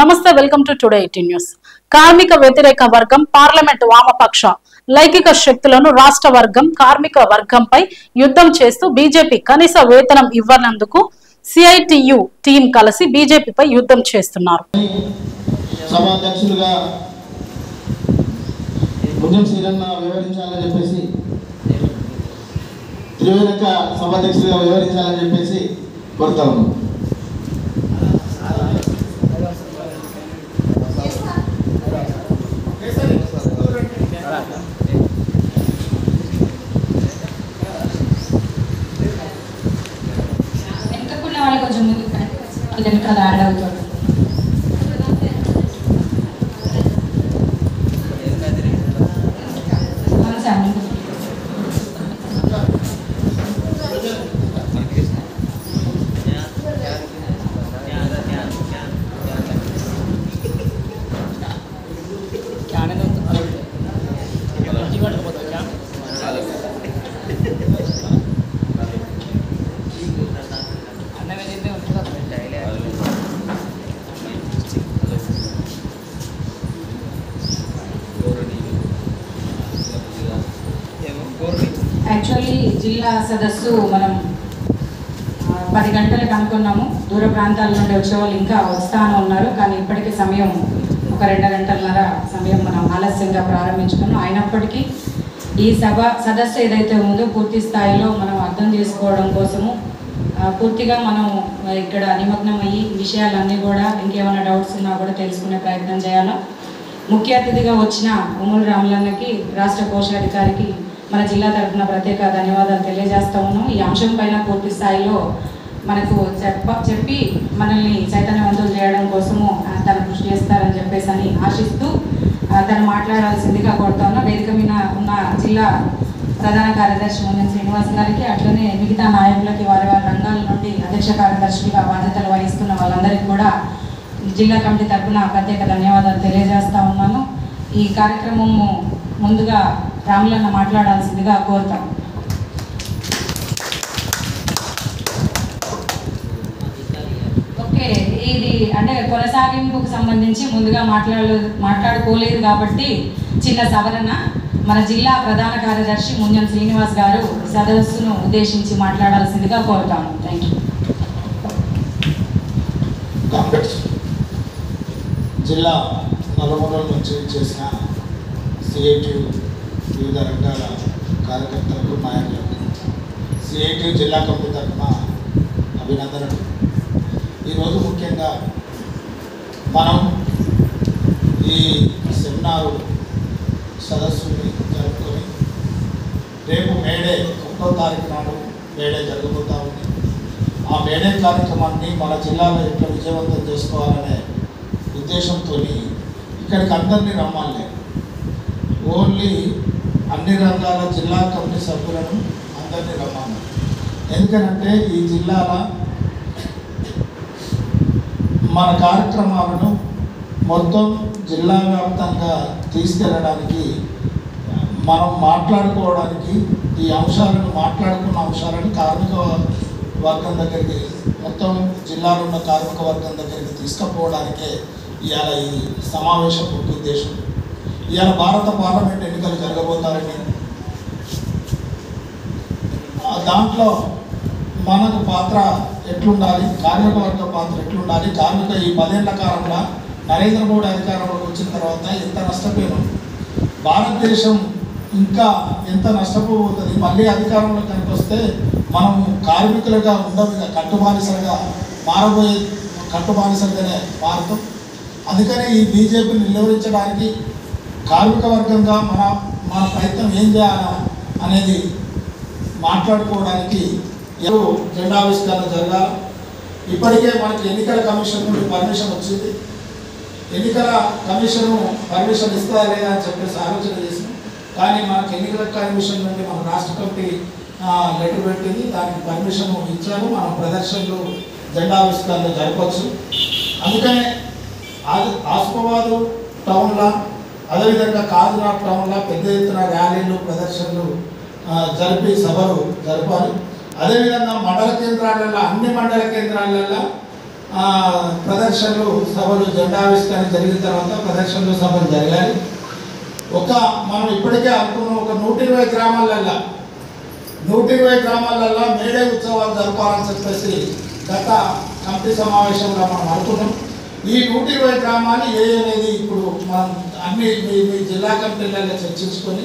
నమస్తే, welcome to today 18 news. కార్మిక వ్యతిరేక వర్గం పార్లమెంట్ వామపక్ష లైంగిక శక్తులను రాష్ట్ర వర్గం కార్మిక వర్గంపై యుద్ధం చేస్తూ బీజేపీ కనీస వేతనం ఇవ్వనందుకు సిఐటియు టీం కలిసి బీజేపీపై యుద్ధం చేస్తున్నారు. కొంచెం వెనకాల యాడ్ అవుతుంది. యాక్చువల్లీ జిల్లా సదస్సు మనం 10 గంటలకు అనుకున్నాము. దూర ప్రాంతాల నుండి వచ్చేవాళ్ళు ఇంకా వస్తానే ఉన్నారు. కానీ ఇప్పటికీ సమయం ఒక 2 గంటలన్నర సమయం మనం ఆలస్యంగా ప్రారంభించుకున్నాం. అయినప్పటికీ ఈ సదస్సు ఏదైతే ఉందో పూర్తి స్థాయిలో మనం అర్థం చేసుకోవడం కోసము పూర్తిగా మనం ఇక్కడ నిమగ్నం అయ్యి విషయాలన్నీ కూడా ఇంకేమైనా డౌట్స్ ఉన్నా కూడా తెలుసుకునే ప్రయత్నం చేయాలా. ముఖ్య అతిథిగా వచ్చిన ఉమ్మూరు రాములన్నకి, రాష్ట్ర కోశాధికారికి మన జిల్లా తరఫున ప్రత్యేక ధన్యవాదాలు తెలియజేస్తా ఉన్నాం. ఈ అంశం పైన పూర్తి స్థాయిలో మనకు చెప్పి మనల్ని చైతన్యవంతులు చేయడం కోసము తను కృషి చేస్తారని చెప్పేసి అని ఆశిస్తూ తను మాట్లాడాల్సిందిగా కోరుతా ఉన్నా. వేదిక మీద ఉన్న జిల్లా ప్రధాన కార్యదర్శి మొన్న శ్రీనివాస్ గారికి, అట్లనే మిగతా నాయకులకి వారి రంగాల నుండి అధ్యక్ష కార్యదర్శిగా బాధ్యతలు వహిస్తున్న వాళ్ళందరికీ కూడా జిల్లా కమిటీ తరఫున ప్రత్యేక ధన్యవాదాలు తెలియజేస్తా ఉన్నాను. ఈ కార్యక్రమము ముందుగా రాములన్న మాట్లాడాల్సిందిగా కోరుతాం. ఓకే, ఇది అంటే కొనసాగింపుకు సంబంధించి ముందుగా మాట్లాడుకోలేదు కాబట్టి చిన్న సవరణ. మన జిల్లా ప్రధాన కార్యదర్శి మున్యం శ్రీనివాస్ గారు సదస్సును ఉద్దేశించి మాట్లాడాల్సిందిగా కోరుతాము. Thank you. జిల్లా నలుమూలల నుంచి చేసిన సిఐటి వివిధ రంగాల కార్యకర్తలకు, నాయకులకు సిఐటి జిల్లా కమిటీ తరఫున అభినందనలు. ఈరోజు ముఖ్యంగా మనం ఈ సెమినారు సదస్సుని జరుపుకొని రేపు మేడే 1వ తారీఖు నాడు మేడే జరగబోతూ ఉంది. ఆ మేడే కార్యక్రమాన్ని మన జిల్లాలో ఎట్లా విజయవంతం చేసుకోవాలనే ఉద్దేశంతో ఇక్కడికి అందరినీ రమ్మాలి. ఓన్లీ అన్ని రంగాల జిల్లా కమిటీ సభ్యులను అందరినీ రమ్మన్నారు. ఎందుకనంటే ఈ జిల్లాల మన కార్యక్రమాలను మొత్తం జిల్లా వ్యాప్తంగా తీసుకెళ్ళడానికి, మనం మాట్లాడుకోవడానికి, ఈ అంశాలను మాట్లాడుకున్న అంశాలను కార్మిక వర్గం దగ్గరికి, మొత్తం జిల్లాలో ఉన్న కార్మిక వర్గం దగ్గరికి తీసుకుపోవడానికే ఇవాళ ఈ సమావేశం ముఖ్య ఉద్దేశం. ఇవాళ భారత పార్లమెంట్ ఎన్నికలు జరగబోతారని, దాంట్లో మనకు పాత్ర ఎట్లుండాలి, కార్మిక వర్గ పాత్ర ఎట్లుండాలి, కార్మిక ఈ 10 ఏళ్ల కాలంలో నరేంద్ర మోడీ అధికారంలోకి వచ్చిన తర్వాత ఎంత నష్టపోయినాం, భారతదేశం ఇంకా ఎంత నష్టపోతుంది, మళ్ళీ అధికారంలో కనుక వస్తే మనం కార్మికులుగా ఉండవుగా కట్టుబానిసలుగా మారబోయే కట్టుబానిసలుగానే మారుతాం. అందుకని ఈ బీజేపీని నిలువరించడానికి కార్మిక వర్గంగా మన ప్రయత్నం ఏం చేయాలా అనేది మాట్లాడుకోవడానికి జెండావిష్కరణ జరగాలి. ఇప్పటికే మనకి ఎన్నికల కమిషన్ నుండి పర్మిషన్ వచ్చింది. ఎన్నికల కమిషను పర్మిషన్ ఇస్తుందా లేదా అని చెప్పేసి ఆలోచన చేసినాం. కానీ మనకు ఎన్నికల కమిషన్ నుండి మన రాష్ట్ర కమిటీ లెటర్ పెట్టింది, దానికి పర్మిషన్ ఇచ్చారు. మనం ప్రదర్శనలు జెండావిష్కరణ జరపచ్చు. అందుకనే ఆసిఫాబాద్ టౌన్లో, అదేవిధంగా కాకినాడ టౌన్లో పెద్ద ఎత్తున ర్యాలీలు, ప్రదర్శనలు జరిపి సభలు జరపాలి. అదేవిధంగా మండల కేంద్రాలలో, అన్ని మండల కేంద్రాలలో ప్రదర్శనలు సభలు జెండావిష్కరణ జరిగిన తర్వాత ప్రదర్శనలు సభలు జరగాలి. మనం ఇప్పటికే అనుకున్న ఒక 120 గ్రామాలల్లో మేడే ఉత్సవాలు జరపాలని చెప్పేసి గత కమిటీ సమావేశంలో మనం అనుకున్నాం. ఈ 120 గ్రామాలు అనేది ఇప్పుడు మనం అన్ని మీ జిల్లా కమిటీలలో చర్చించుకొని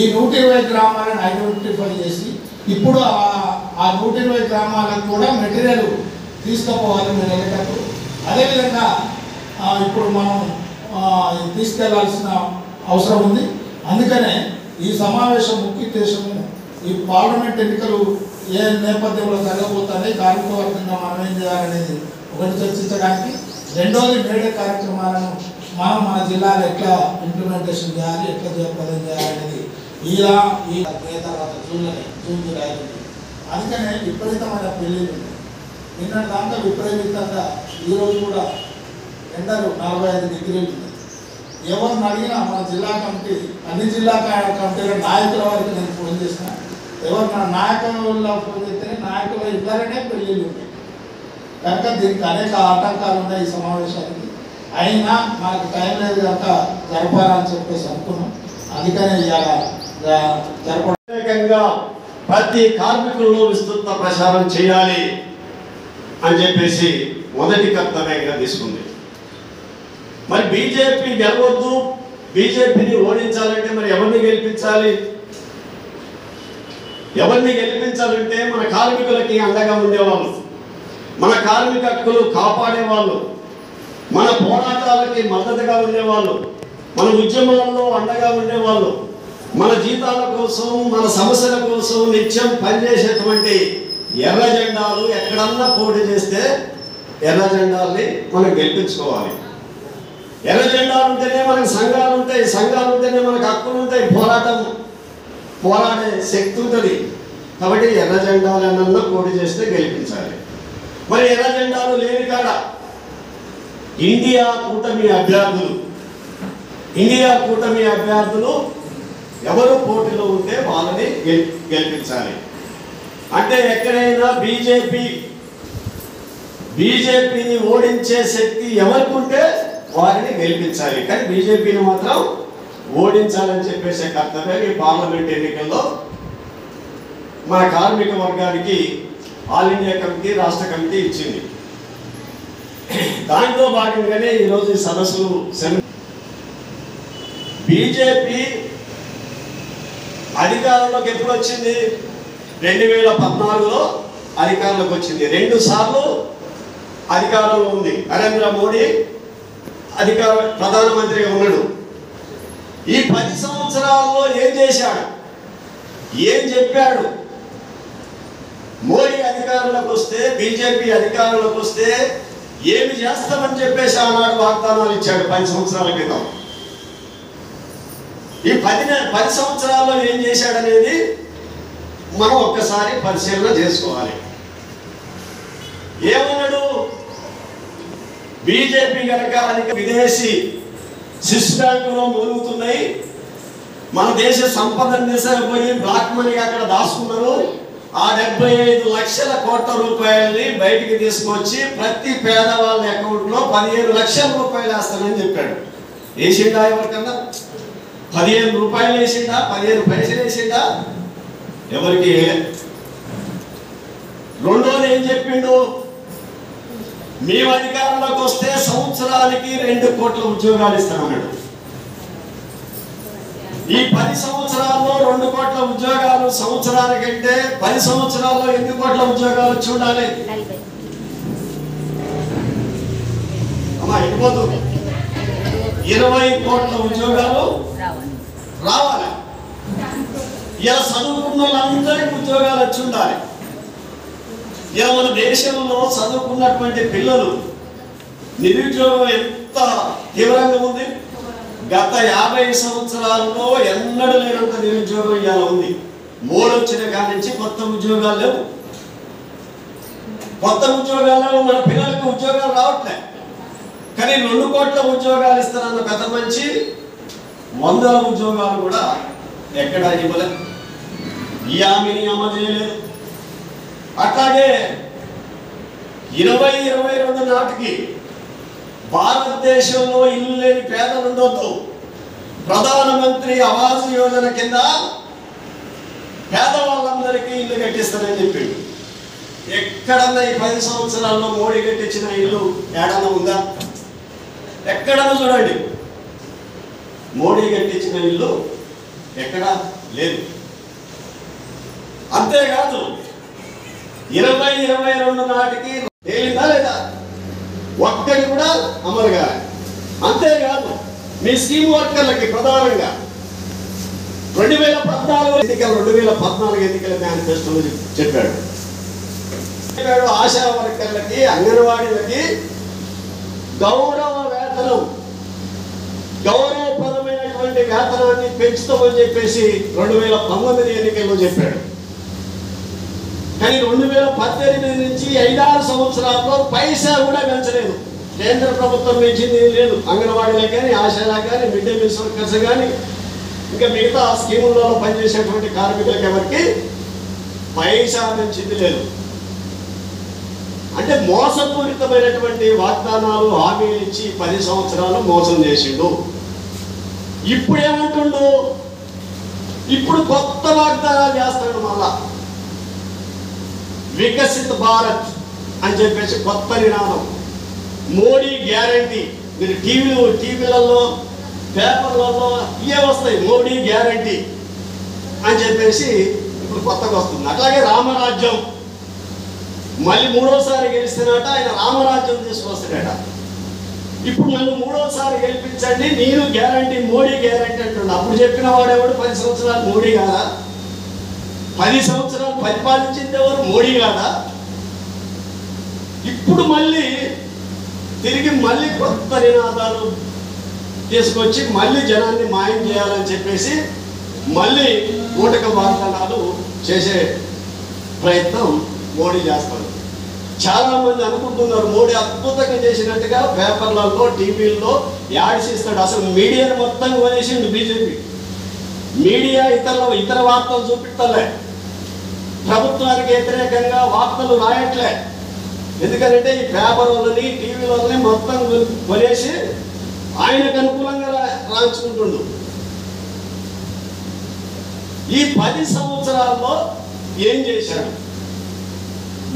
ఈ 120 గ్రామాలను ఐడెంటిఫై చేసి ఇప్పుడు ఆ 120 గ్రామాలకు కూడా మెటీరియల్ తీసుకుపోవాలి మీరు వెళ్ళేటప్పుడు. అదేవిధంగా ఇప్పుడు మనం తీసుకెళ్లాల్సిన అవసరం ఉంది. అందుకనే ఈ సమావేశం ముఖ్య ఉద్దేశము ఈ పార్లమెంట్ ఎన్నికలు ఏ నేపథ్యంలో జరగబోతున్నాయి, కార్మిక వర్గంగా మనం ఏం చేయాలనేది ఒకటి చర్చించడానికి, రెండోది మేడే కార్యక్రమాలను మనం మన జిల్లాలో ఎట్లా ఇంప్లిమెంటేషన్ చేయాలి, ఎట్లా జయప్రదం చేయాలనేది ఈ తర్వాత జూన్ జూలై. అందుకనే విపరీతమైన పెళ్ళిళ్ళు నిన్నటి దాకా విపరీతంగా ఈరోజు కూడా ఎండలు 45 డిగ్రీలు ఉంది. ఎవరిని అడిగినా మన జిల్లా కమిటీ అన్ని జిల్లా కమిటీల నాయకుల వారికి నేను ఫోన్ చేసిన, ఎవరు నాయకుల్లో ఫోన్ చేస్తే నాయకుల ఇద్దరనే పెళ్ళిళ్ళు ఉన్నాయి. కనుక దీనికి అనేక ఆటంకాలు ఉన్నాయి ఈ సమావేశానికి. అయినా మనకు టైం లేదు కనుక జరపాలని చెప్పేసి అనుకున్నాం. అందుకనే ఇవాళ జరపడంగా ప్రతి కార్మికుల్లో విస్తృత ప్రచారం చేయాలి అని చెప్పేసి మొదటి కర్తవ్యంగా తీసుకుంది. మరి బీజేపీ గెలవద్దు, బీజేపీని ఓడించాలంటే మరి ఎవరిని గెలిపించాలి? ఎవరిని గెలిపించాలంటే మన కార్మికులకి అండగా ఉండేవాళ్ళు, మన కార్మిక హక్కులు కాపాడేవాళ్ళు, మన పోరాటాలకి మద్దతుగా ఉండేవాళ్ళు, మన ఉద్యమాల్లో అండగా ఉండేవాళ్ళు, మన జీతాల కోసం మన సమస్యల కోసం నిత్యం పనిచేసేటువంటి ఎర్ర జెండాలు ఎక్కడన్నా పోటీ చేస్తే ఎర్ర జెండాల్ని మనం గెలిపించుకోవాలి. ఎర్ర జెండాలు ఉంటేనే మనకు సంఘాలు ఉంటాయి, సంఘాలు ఉంటేనే మనకు హక్కులు ఉంటాయి, పోరాడే శక్తి ఉంటుంది. కాబట్టి ఎర్ర జెండాలన్నా పోటీ చేస్తే గెలిపించాలి. మరి ఎర్ర జెండాలు లేని కాడ ఇండియా కూటమి అభ్యర్థులు ఎవరు పోటీలో ఉంటే వాళ్ళని గెలిపించాలి. అంటే ఎక్కడైనా బీజేపీని ఓడించే శక్తి ఎవరికి ఉంటే వారిని గెలిపించాలి. కానీ బీజేపీని మాత్రం ఓడించాలని చెప్పేసే కర్తవ్యం ఈ పార్లమెంట్ ఎన్నికల్లో మన కార్మిక వర్గానికి ఆల్ ఇండియా కమిటీ, రాష్ట్ర కమిటీ ఇచ్చింది. దాంట్లో భాగంగానే ఈరోజు ఈ సదస్సులు బీజేపీ అధికారంలోకి ఎప్పుడు వచ్చింది? 2014లో అధికారంలోకి వచ్చింది. 2 సార్లు అధికారంలో ఉంది. నరేంద్ర మోడీ ప్రధానమంత్రిగా ఉన్నాడు. ఈ 10 సంవత్సరాల్లో ఏం చేశాడు, ఏం చెప్పాడు? మోడీ అధికారంలోకి వస్తే, బీజేపీ అధికారంలోకి వస్తే ఏమి చేస్తామని చెప్పేసి ఆనాడు వాగ్దానాలు ఇచ్చాడు 10 సంవత్సరాల క్రితం. ఈ 10 సంవత్సరాల్లో ఏం చేశాడనేది మనం ఒక్కసారి పరిశీలన చేసుకోవాలి. ఏమన్నాడు? బీజేపీ కనుక విదేశీ స్విస్ బ్యాంకులో మూలుగుతున్నాయి, మన దేశ సంపదను తీసుకుపోయి బ్లాక్ మనీ అక్కడ దాచుకున్నారు, ఆ 75 లక్షల కోట్ల రూపాయలని బయటికి తీసుకొచ్చి ప్రతి పేదవాళ్ళ అకౌంట్లో 15 లక్షల రూపాయలు వేస్తానని చెప్పాడు. వేసిండా? ఎవరికన్నా 15 రూపాయలు వేసిండా? 15 పైసలు వేసిండా? ఎవరికి? రెండోది ఏం చెప్పిండు? మేము అధికారంలోకి వస్తే సంవత్సరానికి 2 కోట్ల ఉద్యోగాలు ఇస్తామన్నాడు. ఈ 10 సంవత్సరాల్లో 2 కోట్ల ఉద్యోగాలు సంవత్సరానికంటే 10 సంవత్సరాల్లో ఎన్ని కోట్ల ఉద్యోగాలు చూడాలి? అమ్మా అయిపోతుంది. 20 కోట్ల ఉద్యోగాలు రావాలి. ఇలా చదువుకున్న వాళ్ళందరికీ ఉద్యోగాలు వచ్చి ఉండాలి. ఇలా మన దేశంలో చదువుకున్నటువంటి పిల్లలు నిరుద్యోగం ఎంత తీవ్రంగా ఉంది. గత 50 సంవత్సరాల్లో ఎన్నడూ లేనంత నిరుద్యోగం ఇవాళ ఉంది. మోడీ వచ్చిన కాడి నుంచి కొత్త ఉద్యోగాలు లేవు. మన పిల్లలకు ఉద్యోగాలు రావట్లే. కానీ 2 కోట్ల ఉద్యోగాలు ఇస్తారన్న పెద్ద మంచి 100 ఉద్యోగాలు కూడా ఎక్కడ ఇవ్వలేదు. ఈ హామీని అమలు చేయలేదు. అట్లాగే 2022 నాటికి భారతదేశంలో ఇల్లు లేని పేదలు ఉండొద్దు. ప్రధానమంత్రి ఆవాస్ యోజన కింద పేదవాళ్ళందరికీ ఇల్లు కట్టిస్తానని చెప్పిండు. ఎక్కడన్నా ఈ 10 సంవత్సరాల్లో మోడీ కట్టించిన ఇల్లు ఏడన్నా ఉందా? ఎక్కడన్నా చూడండి, మోడీ కట్టించిన ఇల్లు ఎక్కడా లేదు. అంతేకాదు 2022 నాటికి తేలిందా లేదా? ఒక్కటి కూడా అమలుగా. అంతేకాదు మీ స్కీమ్ వర్కర్లకి ప్రధానంగా 2014 ఎన్నికల మేనిఫెస్టోలో చెప్పాడు. ఆశా వర్కర్లకి, అంగన్వాడీలకి గౌరవ వేతనం, గౌరవప్రదమైనటువంటి వేతనాన్ని పెంచుతామని చెప్పేసి 2019 ఎన్నికల్లో చెప్పాడు. కానీ 2018 నుంచి 5-6 సంవత్సరాల్లో పైసా కూడా పెంచలేదు. కేంద్ర ప్రభుత్వం పెంచింది లేదు. అంగన్వాడీలకు కానీ, ఆశాలకు కానీ, మిడ్ డే మీల్స్ వర్కర్స్ కానీ, ఇంకా మిగతా స్కీములలో పనిచేసేటువంటి కార్మికులకు ఎవరికి పైసా పెంచింది లేదు. అంటే మోసపూరితమైనటువంటి వాగ్దానాలు, హామీలు ఇచ్చి 10 సంవత్సరాలు మోసం చేసిండు. ఇప్పుడు ఏమంటుండు? ఇప్పుడు కొత్త వాగ్దానాలు చేస్తాడు. మళ్ళా వికసిత్ భారత్ అని చెప్పేసి కొత్త నినాదం, మోడీ గ్యారంటీ. మీరు టీవీలలో పేపర్లలో ఇవే వస్తాయి, మోడీ గ్యారంటీ అని చెప్పేసి ఇప్పుడు కొత్తగా వస్తుంది. అట్లాగే రామరాజ్యం, మళ్ళీ 3వసారి గెలిస్తున్నట ఆయన రామరాజ్యం తీసుకొస్తాడట. ఇప్పుడు నన్ను 3వసారి గెలిపించండి, నేను గ్యారంటీ, మోడీ గ్యారంటీ అంటుండ. అప్పుడు చెప్పిన వాడెవడు? 10 సంవత్సరాలు మోడీ కాదా? 10 సంవత్సరాలు పరిపాలించింది ఎవరు? మోడీ కాదా? ఇప్పుడు మళ్ళీ తిరిగి మళ్ళీ కొత్త నినాదాలు తీసుకొచ్చి మళ్ళీ జనాన్ని మాయం చేయాలని చెప్పేసి మళ్ళీ ఊటక వాగ్దానాలు చేసే ప్రయత్నం మోడీ చేస్తాడు. చాలా మంది అనుకుంటున్నారు మోడీ అద్భుతంగా చేసినట్టుగా. పేపర్లలో, టీవీల్లో యాడ్స్ ఇస్తాడు. అసలు మీడియాను మొత్తం కొనేసిండు బీజేపీ. మీడియా ఇతర వార్తలు చూపిస్తలే, ప్రభుత్వానికి వ్యతిరేకంగా వార్తలు రాయట్లే. ఎందుకంటే ఈ పేపర్ వాళ్ళని, టీవీ వాళ్ళని మొత్తం కొనేసి ఆయనకు అనుకూలంగా రాయించుకుంటుండు. ఈ 10 సంవత్సరాల్లో ఏం చేశాడు?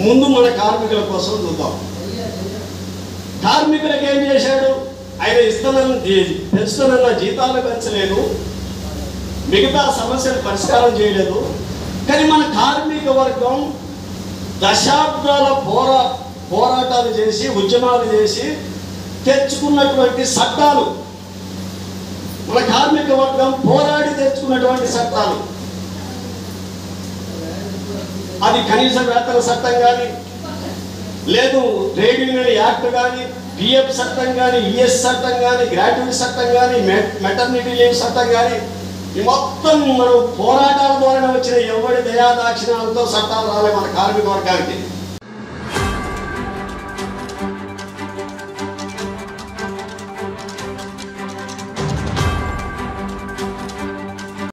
ముందు మన కార్మికుల కోసం చూద్దాం. కార్మికులకు ఏం చేశాడు? ఆయన పెంచుతున్న జీతాలు పెంచలేదు, మిగతా సమస్యలు పరిష్కారం చేయలేదు. కానీ మన కార్మిక వర్గం దశాబ్దాల పోరాటాలు చేసి, ఉద్యమాలు చేసి తెచ్చుకున్నటువంటి చట్టాలు, మన కార్మిక వర్గం పోరాడి తెచ్చుకున్నటువంటి చట్టాలు, అది కనీస వేతన చట్టం కానీ, లేదు ట్రేడ్ యూనియన్ యాక్ట్ కానీ, పిఎఫ్ చట్టం కానీ, ఈఎస్ చట్టం కానీ, గ్రాట్యుటీ చట్టం కానీ, మెటర్నిటీ లీవ్ చట్టం కానీ, ఈ మొత్తం మనం పోరాటాల ద్వారా వచ్చిన ఎవరి దయాదాక్షిణాలతో చట్టాలు రాలే మన కార్మిక వర్గానికి.